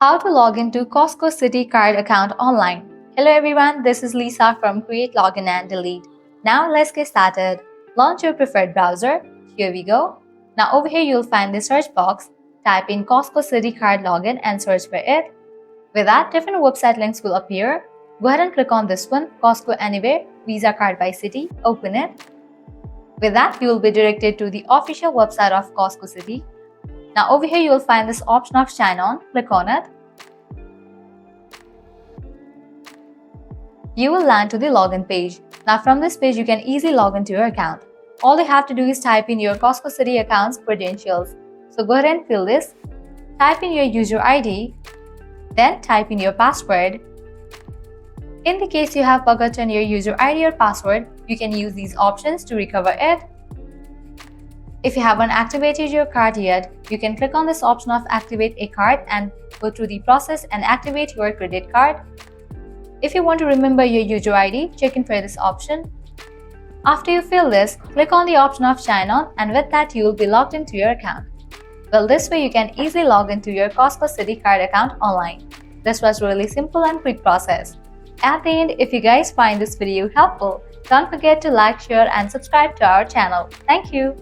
How to log into Costco Citi Card account online. Hello everyone, this is Lisa from Create, Login and Delete. Now let's get started. Launch your preferred browser. Here we go. Now over here you'll find the search box. Type in Costco Citi Card login and search for it. With that, different website links will appear. Go ahead and click on this one, Costco Anywhere Visa Card by Citi. Open it. With that, you will be directed to the official website of Costco Citi. Now over here you will find this option of sign on. Click on it. You will land to the login page. Now from this page you can easily log into your account. All you have to do is type in your Costco Citi account's credentials. So go ahead and fill this. Type in your user ID. Then type in your password. In the case you have forgotten your user ID or password, you can use these options to recover it. If you haven't activated your card yet, you can click on this option of Activate a Card and go through the process and activate your credit card. If you want to remember your user ID, check in for this option. After you fill this, click on the option of Sign On and with that you will be logged into your account. Well, this way you can easily log into your Costco Citi Card account online. This was really simple and quick process. At the end, if you guys find this video helpful, don't forget to like, share and subscribe to our channel. Thank you.